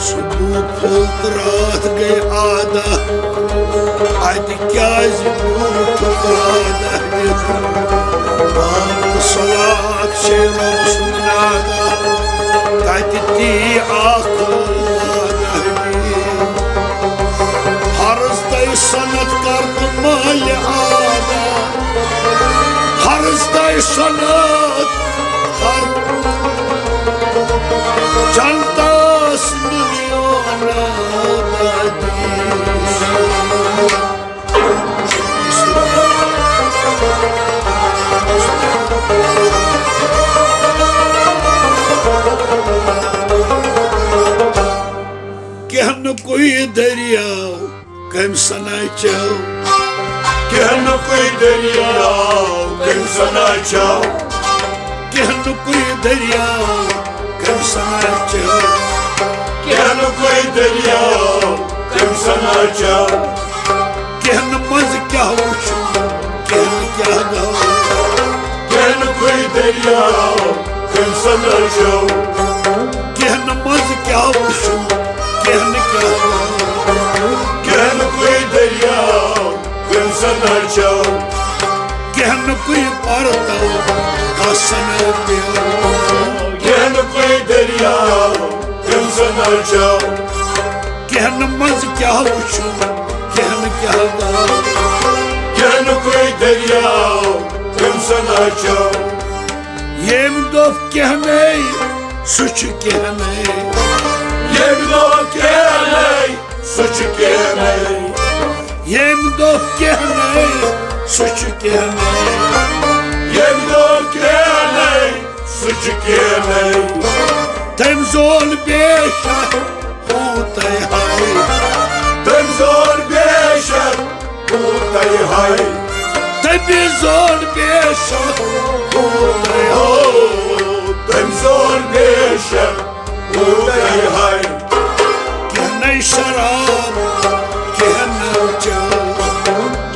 सुबह फुल्त रात गए आदा अत क्या बाप सलात से रब सुनादा तत ती हर्ज तय सनत कर माल आदा हर्ज तय सनत कर चलतास दुनिया क्या न कोई दरिया कम सना चाओ क्या न कोई दरिया कम सना चाओ क्या न कोई दरिया कम सना चाओ क्या न कोई दरिया कम सना चाओ क्या न मज क्या होशो क्या न क्या गाओ क्या न कोई दरिया कम सना चाओ क्या न मज क्या होशो क्या न क्या गाओ क्या न कोई दरिया कम सना चाओ क्या न कोई पारता हसन पियो क्या न कोई दरिया कम सना चाओ क्या न मज क्या होशो क्या न क्या गाओ क्या न कोई दरिया कम सना चाओ येम दोफ क्या नहीं सुच क्या नहीं येम दोफ क्या नहीं सुच क्या नहीं येम दोफ क्या नहीं सुच क्या नहीं येम दोफ क्या नहीं सुच क्या नहीं तम जोल बेशक होता है तम जोल बेशक होता है तभी जोल बेशक होता है तम जोल बेशक होता है क्या नहीं शराब क्या न चाओ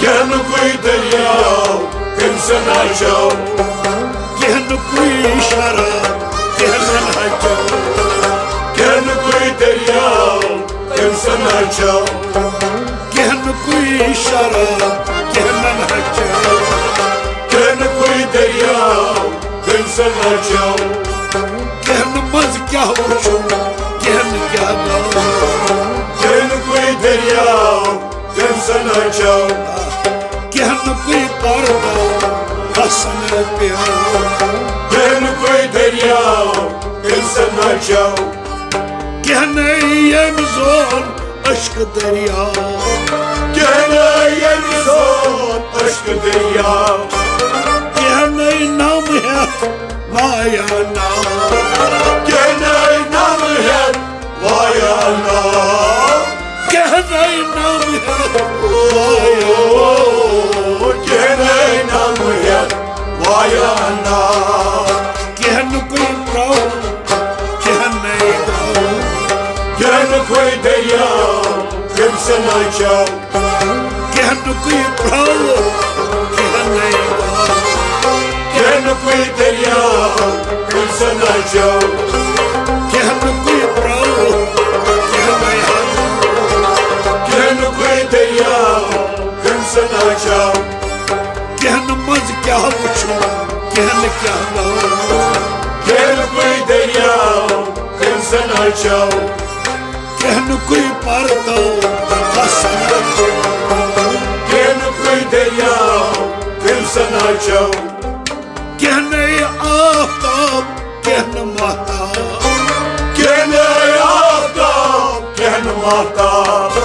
क्या न कोई दरिया कम सना चाओ क्या न कोई शराब क्या न चाओ क्या न कोई दरिया कम सना चाओ क्या न कोई शराब क्या न चाओ क्या न कोई दरिया कम सना चाओ क्या न मज क्या होशो क्या न क्या गाओ क्या न कोई दरिया कम सना चाओ क्या न कोई पारदा हसन पियो क्या न कोई दरिया कम सना चाओ क्या नहीं ये जोन अश्क दरिया क्या नहीं ये जोन अश्क दरिया क्या नहीं नाम है वाया नाम क्या नहीं नाम है वाया नाम क्या नहीं नाम है वाया क्या नहीं नाम है वाया नाम क्या न कोई प्राव क्या नहीं गाओ क्या न कोई दरिया कम सना चाओ क्या न कोई प्राव क्या नहीं गाओ क्या न कोई दरिया कम सना चाओ क्या न कोई प्राव क्या नहीं गाओ क्या न कोई दरिया कम सना चाओ क्या न मज क्या होशो क्या न क्या गाओ क्या न कोई दरिया कम सना चाओ क्या न कोई पारता हसन क्या न कोई दरिया कम सना चाओ क्या नहीं आफ्ताब क्या न महताब क्या नहीं आफ्ताब क्या न महताब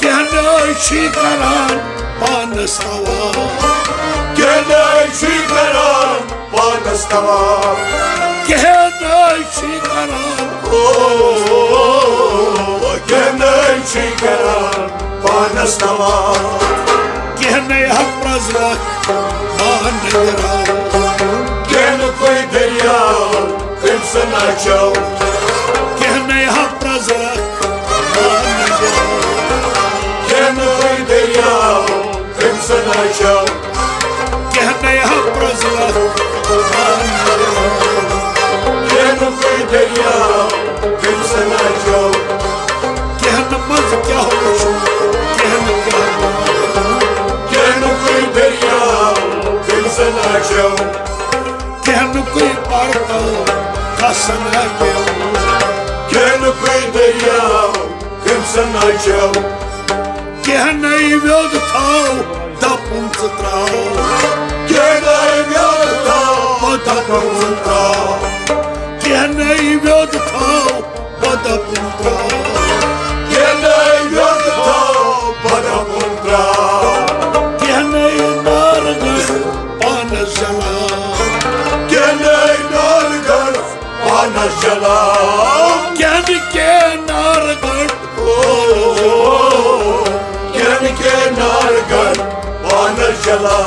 क्या नहीं शिकरान पानस्तवा क्या नहीं शिकरान पानस्तवा क्या नहीं शिकरान क्या नहीं शिकरान पानस्तवा क्या नहीं हप्रजलक मानगरा क्या न कोई दरिया कम सना चाओ क्या नहीं हप्रजलक क्या न कोई दरिया कम सना चाओ क्या नहीं हप्रजलक क्या न कोई दरिया açıl Kehnu koy parto kasana peo Kehnu koy derya Krimson açıl Kehna I vjod tau da pun trao Kehna I vjod tau da pun trao Kehna I vjod tau da pun trao Kehna I vjod tau da pun trao Kehna I nargas pana jala Kehna I nargas pana jala Kehna ke nargas Kehna ke nargas pana jala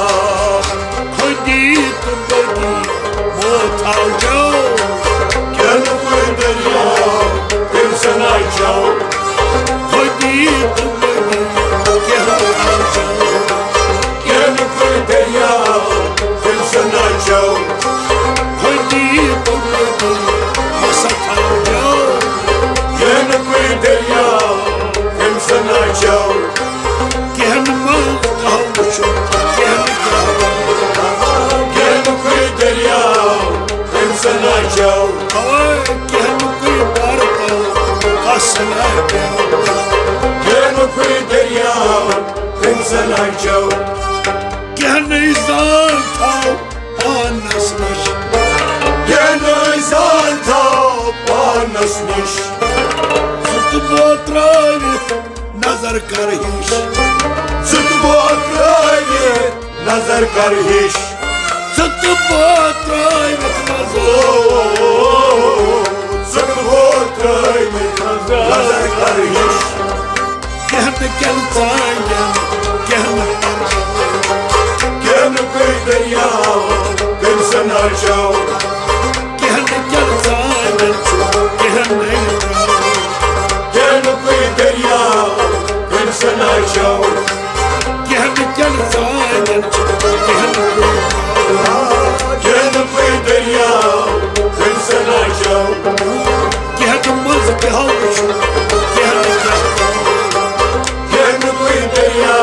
Khudi tundagi motha jo Kehnu koy derya Krimson açıl Khudi tundagi kehna jo Kehnu koy derya Krimson açıl Khudi tundagi masatha jo Kehnu koy derya Krimson açıl Kehna maz kavuşu kehna Kehnu koy derya Krimson açıl Hava kehna koy parto kasana peo Kehnu koy derya Krimson açıl Kehna izan tau anasmış Kehnu izan tau panasnish Tutbo travit nazar karhiş Tutbo krayni nazar karhish Tutbo travit nazar Tutbo krayni nazar karhish Kehna kel zangen kehna parto Kehnu koy derya Krimson açıl Kehna kel zangen kehna idro Kehnu koy derya Krimson açıl Kehna kel zangen kehna Kehnu koy derya Krimson açıl Kehna maz kavuşu kehna Kehnu koy derya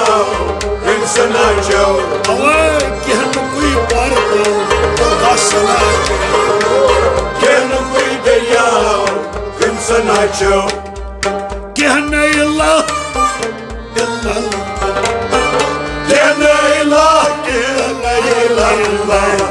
Krimson açıl Hava kehna koy parto kasana peo Kehnu koy derya Krimson açıl Kehna illah illallah Kehnu ilah ilah ilah